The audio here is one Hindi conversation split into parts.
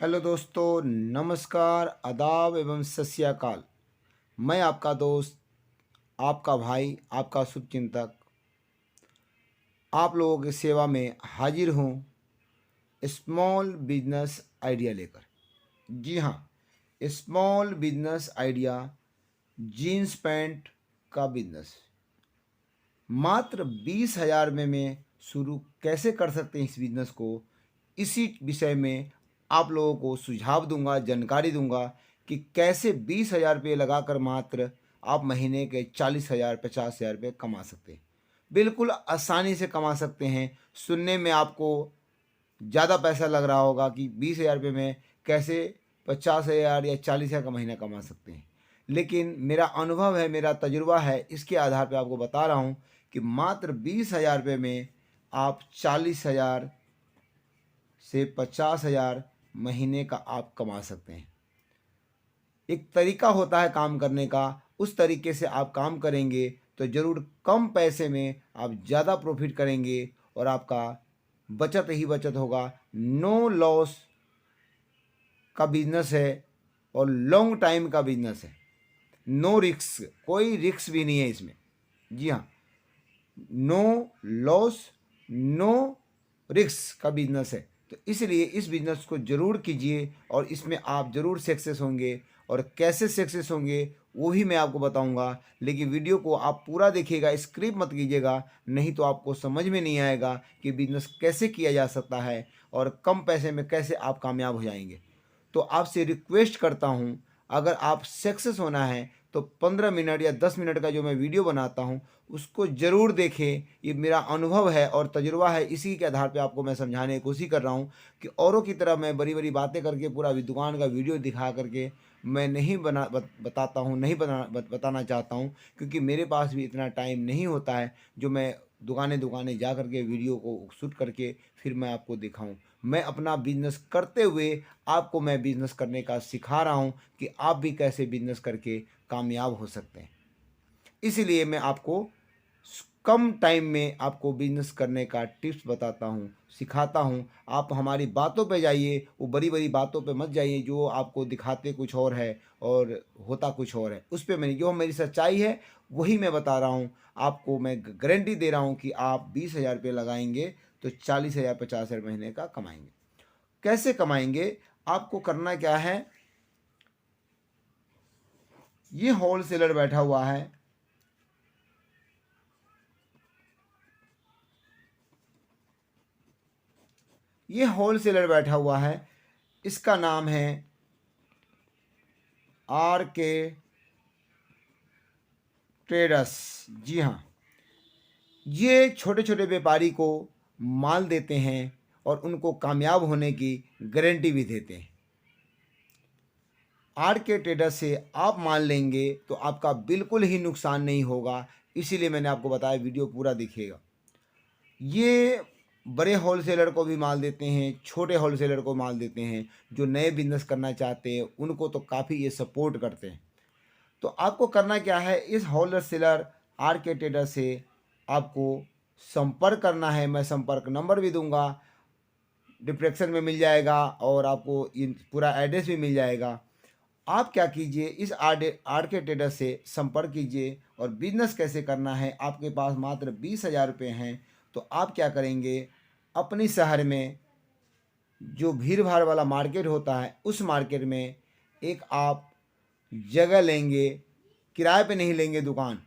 हेलो दोस्तों, नमस्कार, आदाब एवं सत श्री अकाल। मैं आपका दोस्त, आपका भाई, आपका शुभचिंतक आप लोगों की सेवा में हाजिर हूँ स्मॉल बिजनेस आइडिया लेकर। जी हाँ, small business idea jeans pant का बिजनेस मात्र 20,000 में शुरू कैसे कर सकते हैं इस बिज़नेस को, इसी विषय में आप लोगों को सुझाव दूंगा, जानकारी दूंगा कि कैसे 20,000 रुपये लगाकर मात्र आप महीने के 40,000 50,000 रुपये कमा सकते हैं। बिल्कुल आसानी से कमा सकते हैं। सुनने में आपको ज़्यादा पैसा लग रहा होगा कि 20,000 रुपये में कैसे 50,000 या 40,000 का महीना कमा सकते हैं, लेकिन मेरा अनुभव है, मेरा तजुर्बा है, इसके आधार पे आपको बता रहा हूँ कि मात्र 20,000 रुपये में आप 40,000 से 50,000 महीने का आप कमा सकते हैं। एक तरीका होता है काम करने का, उस तरीके से आप काम करेंगे तो ज़रूर कम पैसे में आप ज़्यादा प्रॉफिट करेंगे और आपका बचत ही बचत होगा। नो लॉस का बिजनेस है और लॉन्ग टाइम का बिजनेस है। नो रिस्क, कोई रिस्क भी नहीं है इसमें। जी हाँ, नो लॉस, नो रिस्क का बिजनेस है। तो इसलिए इस बिजनेस को ज़रूर कीजिए और इसमें आप ज़रूर सक्सेस होंगे। और कैसे सक्सेस होंगे वो भी मैं आपको बताऊंगा, लेकिन वीडियो को आप पूरा देखिएगा, स्क्रिप मत कीजिएगा, नहीं तो आपको समझ में नहीं आएगा कि बिजनेस कैसे किया जा सकता है और कम पैसे में कैसे आप कामयाब हो जाएंगे। तो आपसे रिक्वेस्ट करता हूँ, अगर आप सक्सेस होना है तो 15 मिनट या 10 मिनट का जो मैं वीडियो बनाता हूँ उसको ज़रूर देखें। ये मेरा अनुभव है और तजुर्बा है, इसी के आधार पे आपको मैं समझाने की कोशिश कर रहा हूँ कि औरों की तरह मैं बड़ी बड़ी बातें करके पूरा दुकान का वीडियो दिखा करके मैं नहीं बताता हूँ, नहीं बताना चाहता हूँ, क्योंकि मेरे पास भी इतना टाइम नहीं होता है जो मैं दुकानें दुकानें जा करके वीडियो को शूट करके फिर मैं आपको दिखाऊं। मैं अपना बिजनेस करते हुए आपको मैं बिजनेस करने का सिखा रहा हूं कि आप भी कैसे बिजनेस करके कामयाब हो सकते हैं। इसीलिए मैं आपको कम टाइम में आपको बिजनेस करने का टिप्स बताता हूँ, सिखाता हूँ। आप हमारी बातों पे जाइए, वो बड़ी बड़ी बातों पे मत जाइए जो आपको दिखाते कुछ और है और होता कुछ और है। उस पे मैं जो मेरी सच्चाई है वही मैं बता रहा हूँ। आपको मैं गारंटी दे रहा हूँ कि आप 20,000 रुपये लगाएंगे तो 40,000 50,000 महीने का कमाएंगे। कैसे कमाएंगे? आपको करना क्या है, ये होलसेलर बैठा हुआ है, ये होलसेलर बैठा हुआ है, इसका नाम है आर के ट्रेडर्स। जी हाँ, ये छोटे छोटे व्यापारी को माल देते हैं और उनको कामयाब होने की गारंटी भी देते हैं। आर के ट्रेडर्स से आप माल लेंगे तो आपका बिल्कुल ही नुकसान नहीं होगा, इसीलिए मैंने आपको बताया, वीडियो पूरा दिखेगा। ये बड़े होलसेलर को भी माल देते हैं, छोटे होलसेलर को माल देते हैं, जो नए बिजनेस करना चाहते हैं उनको तो काफ़ी ये सपोर्ट करते हैं। तो आपको करना क्या है, इस होलसेलर आर के ट्रेडर से आपको संपर्क करना है। मैं संपर्क नंबर भी दूंगा, डिस्क्रिप्शन में मिल जाएगा और आपको पूरा एड्रेस भी मिल जाएगा। आप क्या कीजिए, इस आर के ट्रेडर से संपर्क कीजिए और बिजनेस कैसे करना है। आपके पास मात्र 20,000 रुपये हैं तो आप क्या करेंगे, अपने शहर में जो भीड़ भाड़ वाला मार्केट होता है उस मार्केट में एक आप जगह लेंगे, किराए पे नहीं लेंगे दुकान,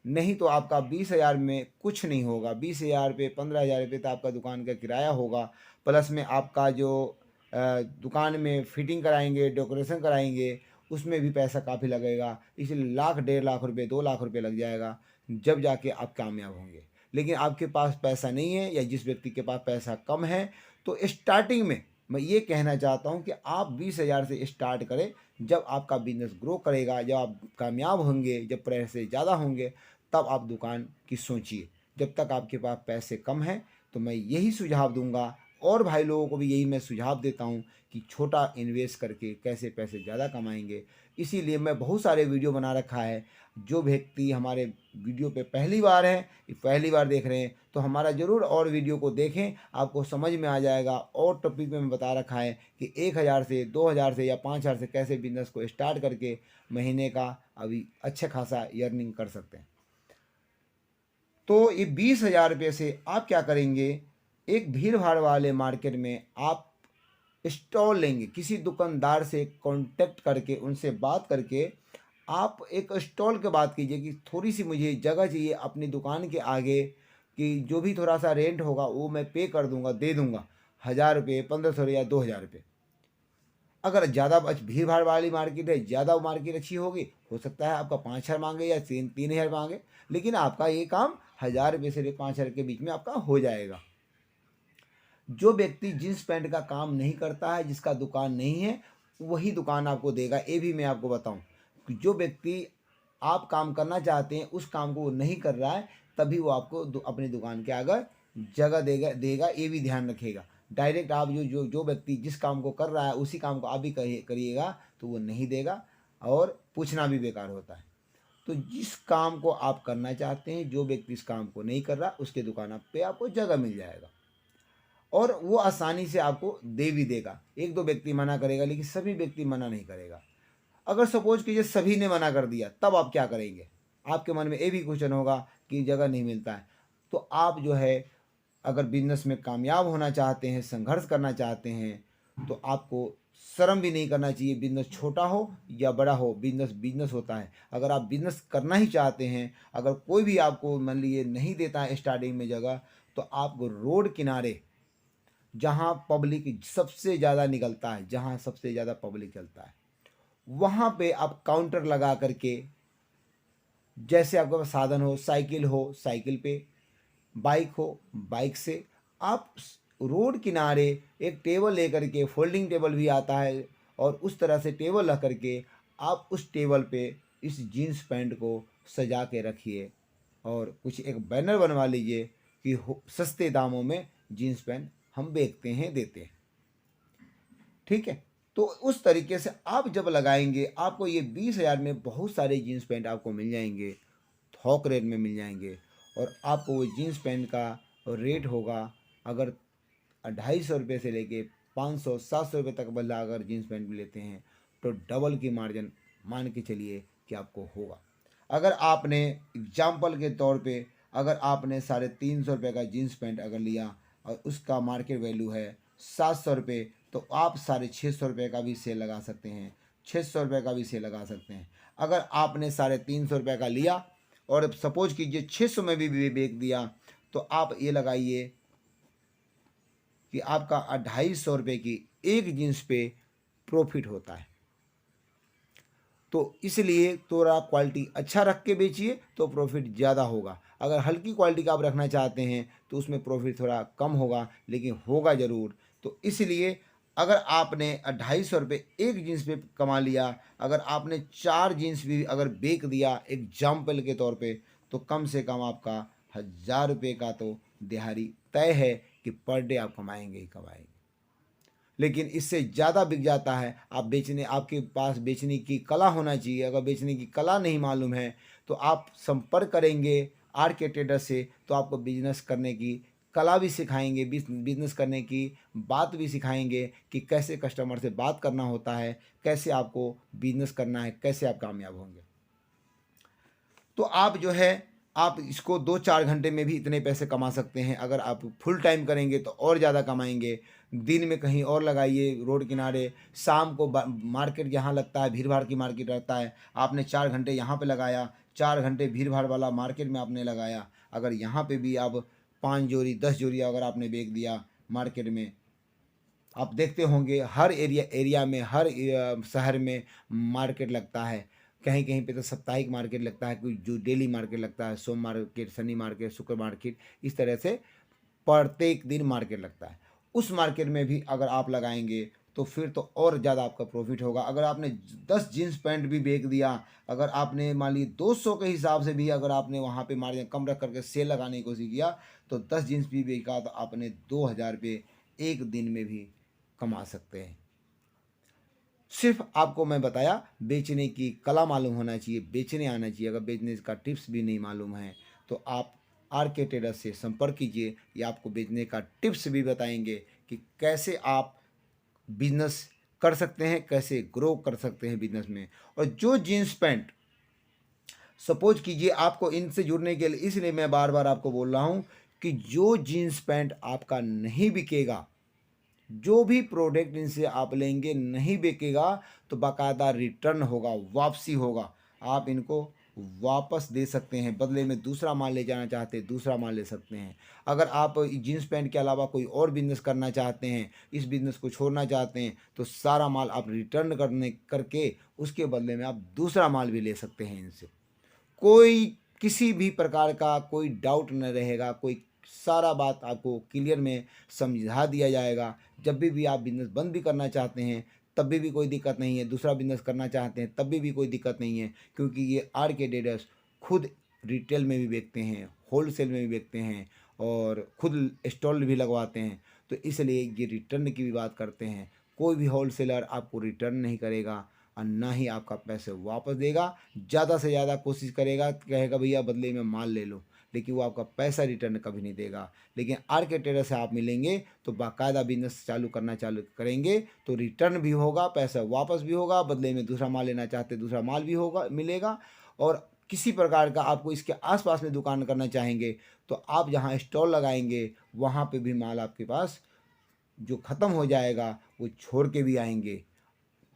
नहीं तो आपका 20,000 में कुछ नहीं होगा। 20,000 रुपये 15,000 रुपये तो आपका दुकान का किराया होगा, प्लस में आपका जो दुकान में फिटिंग कराएंगे, डेकोरेशन कराएंगे, उसमें भी पैसा काफ़ी लगेगा। इसलिए लाख 1.5 लाख रुपये 2 लाख रुपये लग जाएगा, जब जाके आप कामयाब होंगे। लेकिन आपके पास पैसा नहीं है या जिस व्यक्ति के पास पैसा कम है, तो स्टार्टिंग में मैं ये कहना चाहता हूँ कि आप 20,000 से स्टार्ट करें। जब आपका बिजनेस ग्रो करेगा, जब आप कामयाब होंगे, जब पैसे ज़्यादा होंगे, तब आप दुकान की सोचिए। जब तक आपके पास पैसे कम हैं तो मैं यही सुझाव दूंगा और भाई लोगों को भी यही मैं सुझाव देता हूँ कि छोटा इन्वेस्ट करके कैसे पैसे ज़्यादा कमाएंगे। इसीलिए मैं बहुत सारे वीडियो बना रखा है। जो व्यक्ति हमारे वीडियो पे पहली बार है, पहली बार देख रहे हैं, तो हमारा ज़रूर और वीडियो को देखें, आपको समझ में आ जाएगा। और टॉपिक में बता रखा है कि 1000 से 2000 से या 5000 से कैसे बिजनेस को स्टार्ट करके महीने का अभी अच्छा खासा अर्निंग कर सकते हैं। तो ये 20,000 रुपये से आप क्या करेंगे, एक भीड़ भाड़ वाले मार्केट में आप स्टॉल लेंगे, किसी दुकानदार से कांटेक्ट करके उनसे बात करके आप एक स्टॉल की बात कीजिए कि थोड़ी सी मुझे जगह चाहिए अपनी दुकान के आगे, कि जो भी थोड़ा सा रेंट होगा वो मैं पे कर दूंगा, दे दूंगा, 1000 रुपये, 1500 या 2000 रुपये। अगर ज़्यादा भीड़ भाड़ वाली मार्केट है, ज़्यादा मार्केट अच्छी होगी, हो सकता है आपका 5000 मांगे या 3000 मांगे, लेकिन आपका ये काम 1000 रुपये से 5000 के बीच में आपका हो जाएगा। जो व्यक्ति जींस पैंट का काम नहीं करता है, जिसका दुकान नहीं है, वही दुकान आपको देगा। ये भी मैं आपको बताऊं कि जो व्यक्ति आप काम करना चाहते हैं उस काम को वो नहीं कर रहा है, तभी वो आपको अपनी दुकान के आगे जगह देगा। ये भी ध्यान रखिएगा। डायरेक्ट आप जो व्यक्ति जिस काम को कर रहा है उसी काम को आप भी करिएगा तो वो नहीं देगा, और पूछना भी बेकार होता है। तो जिस काम को आप करना चाहते हैं, जो व्यक्ति इस काम को नहीं कर रहा, उसके दुकान पे आपको जगह मिल जाएगा और वो आसानी से आपको दे भी देगा। एक दो व्यक्ति मना करेगा, लेकिन सभी व्यक्ति मना नहीं करेगा। अगर सपोज कीजिए सभी ने मना कर दिया, तब आप क्या करेंगे? आपके मन में ये भी क्वेश्चन होगा कि जगह नहीं मिलता है। तो आप जो है, अगर बिजनेस में कामयाब होना चाहते हैं, संघर्ष करना चाहते हैं, तो आपको शर्म भी नहीं करना चाहिए। बिजनेस छोटा हो या बड़ा हो, बिजनेस बिजनेस होता है। अगर आप बिजनेस करना ही चाहते हैं, अगर कोई भी आपको मान लीजिए नहीं देता है स्टार्टिंग में जगह, तो आपको रोड किनारे जहाँ पब्लिक सबसे ज़्यादा निकलता है, जहाँ सबसे ज़्यादा पब्लिक चलता है, वहाँ पे आप काउंटर लगा करके, जैसे आपके पास साधन हो, साइकिल हो साइकिल पे, बाइक हो बाइक से, आप रोड किनारे एक टेबल लेकर के, फोल्डिंग टेबल भी आता है, और उस तरह से टेबल रख करके आप उस टेबल पे इस जीन्स पैंट को सजा के रखिए, और कुछ एक बैनर बनवा लीजिए कि सस्ते दामों में जीन्स पैंट हम बेचते हैं, देते हैं। ठीक है, तो उस तरीके से आप जब लगाएंगे, आपको ये 20,000 में बहुत सारे जीन्स पैंट आपको मिल जाएंगे, थोक रेट में मिल जाएंगे। और आपको वो जीन्स पैंट का रेट होगा, अगर 250 से लेके 500-700 रुपये तक बदला अगर जीन्स पैंट में लेते हैं, तो डबल की मार्जिन मान के चलिए कि आपको होगा। अगर आपने एग्जाम्पल के तौर पे, अगर आपने 350 रुपये का जीन्स पैंट अगर लिया और उसका मार्केट वैल्यू है 700 रुपये, तो आप 650 रुपये का भी सेल लगा सकते हैं, 600 रुपये का भी सेल लगा सकते हैं। अगर आपने 350 रुपये का लिया और सपोज कीजिए 600 में भी बेच दिया, तो आप ये लगाइए कि आपका 250 रुपये की एक जीन्स पे प्रॉफिट होता है। तो इसलिए थोड़ा क्वालिटी अच्छा रख के बेचिए तो प्रॉफिट ज़्यादा होगा। अगर हल्की क्वालिटी का आप रखना चाहते हैं तो उसमें प्रॉफिट थोड़ा कम होगा, लेकिन होगा ज़रूर। तो इसलिए अगर आपने 250 रुपये एक जीन्स पे कमा लिया, अगर आपने 4 जीन्स भी अगर बेच दिया एग्जाम्पल के तौर पे, तो कम से कम आपका 1000 रुपये का तो दिहाड़ी तय है कि पर डे आप कमाएंगे ही कमाएंगे। लेकिन इससे ज़्यादा बिक जाता है। आप बेचने, आपके पास बेचने की कला होना चाहिए। अगर बेचने की कला नहीं मालूम है तो आप संपर्क करेंगे आर के ट्रेडर से, तो आपको बिजनेस करने की कला भी सिखाएंगे, बिजनेस करने की बात भी सिखाएंगे कि कैसे कस्टमर से बात करना होता है, कैसे आपको बिजनेस करना है, कैसे आप कामयाब होंगे। तो आप जो है, आप इसको 2-4 घंटे में भी इतने पैसे कमा सकते हैं। अगर आप फुल टाइम करेंगे तो और ज़्यादा कमाएंगे। दिन में कहीं और लगाइए रोड किनारे, शाम को मार्केट जहाँ लगता है, भीड़ भाड़ की मार्केट रहता है, आपने 4 घंटे यहाँ पे लगाया, 4 घंटे भीड़ भाड़ वाला मार्केट में आपने लगाया। अगर यहाँ पे भी आप 5 जोड़ी 10 जोड़ी अगर आपने बेच दिया मार्केट में, आप देखते होंगे हर एरिया में, हर शहर में मार्केट लगता है। कहीं कहीं पे तो साप्ताहिक मार्केट लगता है, कोई जो डेली मार्केट लगता है, सोम मार्केट, शनि मार्केट, शुक्र मार्केट, इस तरह से प्रत्येक दिन मार्केट लगता है। उस मार्केट में भी अगर आप लगाएंगे तो फिर तो और ज़्यादा आपका प्रॉफिट होगा। अगर आपने 10 जीन्स पैंट भी बेच दिया, अगर आपने मान ली 200 के हिसाब से भी अगर आपने वहाँ पे मार्जिन कम रख करके सेल लगाने की कोशिश किया, तो 10 जीन्स भी बेचा तो आपने 2000 रुपये एक दिन में भी कमा सकते हैं। सिर्फ आपको मैं बताया, बेचने की कला मालूम होना चाहिए, बेचने आना चाहिए। अगर बेचने का टिप्स भी नहीं मालूम है तो आप RK ट्रेडर्स से संपर्क कीजिए। ये आपको बेचने का टिप्स भी बताएंगे कि कैसे आप बिजनेस कर सकते हैं, कैसे ग्रो कर सकते हैं बिजनेस में। और जो जीन्स पैंट, सपोज कीजिए आपको इनसे जुड़ने के लिए, इसलिए मैं बार बार आपको बोल रहा हूँ कि जो जीन्स पैंट आपका नहीं बिकेगा, जो भी प्रोडक्ट इनसे आप लेंगे नहीं बिकेगा, तो बाकायदा रिटर्न होगा, वापसी होगा। आप इनको वापस दे सकते हैं, बदले में दूसरा माल ले जाना चाहते हैं दूसरा माल ले सकते हैं। अगर आप जीन्स पैंट के अलावा कोई और बिजनेस करना चाहते हैं, इस बिजनेस को छोड़ना चाहते हैं, तो सारा माल आप रिटर्न करके उसके बदले में आप दूसरा माल भी ले सकते हैं इनसे। कोई किसी भी प्रकार का कोई डाउट न रहेगा, कोई सारा बात आपको क्लियर में समझा दिया जाएगा। जब भी आप बिजनेस बंद भी करना चाहते हैं तब भी कोई दिक्कत नहीं है, दूसरा बिजनेस करना चाहते हैं तब भी कोई दिक्कत नहीं है, क्योंकि ये RK ट्रेडर्स खुद रिटेल में भी बेचते हैं, होलसेल में भी बेचते हैं और खुद स्टॉल भी लगवाते हैं। तो इसलिए ये रिटर्न की भी बात करते हैं। कोई भी होलसेलर आपको रिटर्न नहीं करेगा और ना ही आपका पैसे वापस देगा। ज़्यादा से ज़्यादा कोशिश करेगा, कहेगा भैया बदले में माल ले लो, लेकिन वो आपका पैसा रिटर्न कभी नहीं देगा। लेकिन RK ट्रेडर से आप मिलेंगे तो बाकायदा बिजनेस चालू करेंगे तो रिटर्न भी होगा, पैसा वापस भी होगा, बदले में दूसरा माल लेना चाहते दूसरा माल भी होगा, मिलेगा। और किसी प्रकार का आपको इसके आसपास में दुकान करना चाहेंगे तो आप जहाँ स्टॉल लगाएंगे वहाँ पे भी माल आपके पास जो ख़त्म हो जाएगा वो छोड़ के भी आएंगे।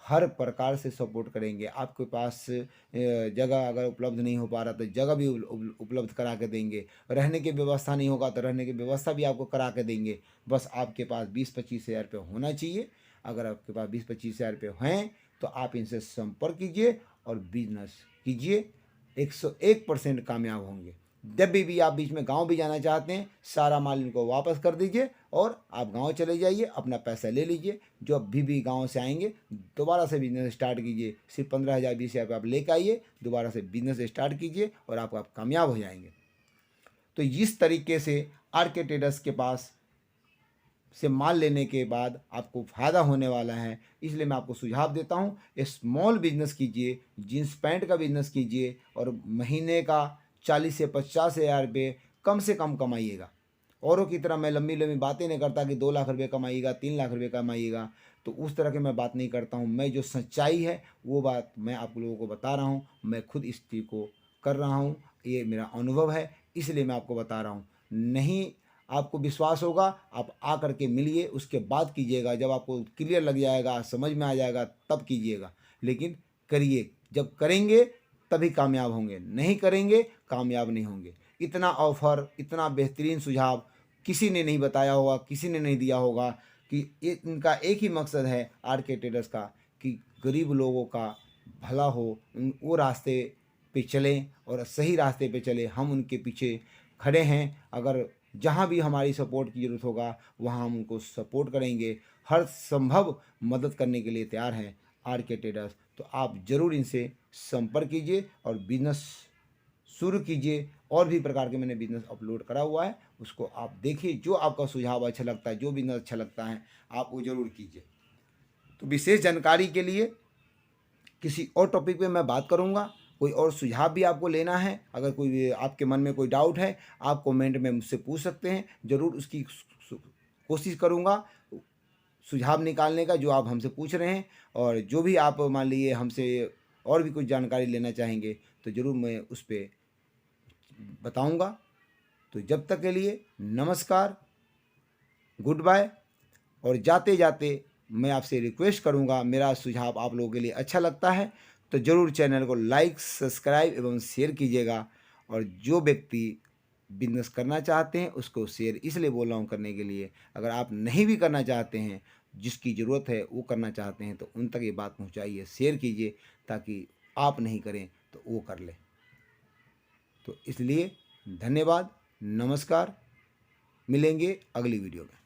हर प्रकार से सपोर्ट करेंगे। आपके पास जगह अगर उपलब्ध नहीं हो पा रहा तो जगह भी उपलब्ध करा के देंगे। रहने की व्यवस्था नहीं होगा तो रहने की व्यवस्था भी आपको करा के देंगे। बस आपके पास 20-25 हज़ार रुपये होना चाहिए। अगर आपके पास 20-25 हज़ार रुपये हैं तो आप इनसे संपर्क कीजिए और बिजनेस कीजिए, 101% कामयाब होंगे। जब भी आप बीच में गांव भी जाना चाहते हैं, सारा माल इनको वापस कर दीजिए और आप गांव चले जाइए, अपना पैसा ले लीजिए। जो अभी भी गांव से आएंगे दोबारा से बिजनेस स्टार्ट कीजिए। सिर्फ 15,000 20,000 रुपये आप लेकर आइए, दोबारा से बिजनेस स्टार्ट कीजिए और आप कामयाब हो जाएंगे। तो इस तरीके से RK ट्रेडर्स के पास से माल लेने के बाद आपको फ़ायदा होने वाला है। इसलिए मैं आपको सुझाव देता हूँ, स्मॉल बिजनेस कीजिए, जीन्स पैंट का बिजनेस कीजिए और महीने का 40 से 50 हज़ार रुपये कम से कम कमाइएगा। औरों की तरह मैं लंबी लंबी बातें नहीं करता कि 2 लाख रुपये कमाइएगा, 3 लाख रुपये कमाइएगा, तो उस तरह की मैं बात नहीं करता हूँ। मैं जो सच्चाई है वो बात मैं आप लोगों को बता रहा हूँ। मैं खुद इस चीज़ को कर रहा हूँ, ये मेरा अनुभव है, इसलिए मैं आपको बता रहा हूँ। नहीं आपको विश्वास होगा, आप आ करके मिलिए, उसके बाद कीजिएगा। जब आपको क्लियर लग जाएगा, समझ में आ जाएगा, तब कीजिएगा। लेकिन करिए, जब करेंगे तभी कामयाब होंगे, नहीं करेंगे कामयाब नहीं होंगे। इतना ऑफर, इतना बेहतरीन सुझाव किसी ने नहीं बताया होगा, किसी ने नहीं दिया होगा कि इनका एक ही मकसद है RK ट्रेडर्स का कि गरीब लोगों का भला हो, वो रास्ते पे चलें और सही रास्ते पे चले। हम उनके पीछे खड़े हैं। अगर जहाँ भी हमारी सपोर्ट की ज़रूरत होगा वहाँ हम उनको सपोर्ट करेंगे। हर संभव मदद करने के लिए तैयार हैं RK ट्रेडर्स। तो आप ज़रूर इनसे संपर्क कीजिए और बिजनेस शुरू कीजिए। और भी प्रकार के मैंने बिजनेस अपलोड करा हुआ है, उसको आप देखिए। जो आपका सुझाव अच्छा लगता है, जो बिजनेस अच्छा लगता है, आप वो ज़रूर कीजिए। तो विशेष जानकारी के लिए किसी और टॉपिक पे मैं बात करूँगा। कोई और सुझाव भी आपको लेना है, अगर कोई आपके मन में कोई डाउट है, आप कमेंट में मुझसे पूछ सकते हैं। ज़रूर उसकी कोशिश करूँगा सुझाव निकालने का जो आप हमसे पूछ रहे हैं। और जो भी आप मान लीजिए हमसे और भी कुछ जानकारी लेना चाहेंगे तो ज़रूर मैं उस पर बताऊँगा। तो जब तक के लिए नमस्कार, गुड बाय। और जाते जाते मैं आपसे रिक्वेस्ट करूंगा, मेरा सुझाव आप लोगों के लिए अच्छा लगता है तो ज़रूर चैनल को लाइक, सब्सक्राइब एवं शेयर कीजिएगा। और जो व्यक्ति बिजनेस करना चाहते हैं उसको शेयर इसलिए बोल रहा हूँ करने के लिए। अगर आप नहीं भी करना चाहते हैं, जिसकी ज़रूरत है वो करना चाहते हैं, तो उन तक ये बात पहुँचाइए, शेयर कीजिए, ताकि आप नहीं करें तो वो कर ले। तो इसलिए धन्यवाद, नमस्कार, मिलेंगे अगली वीडियो में।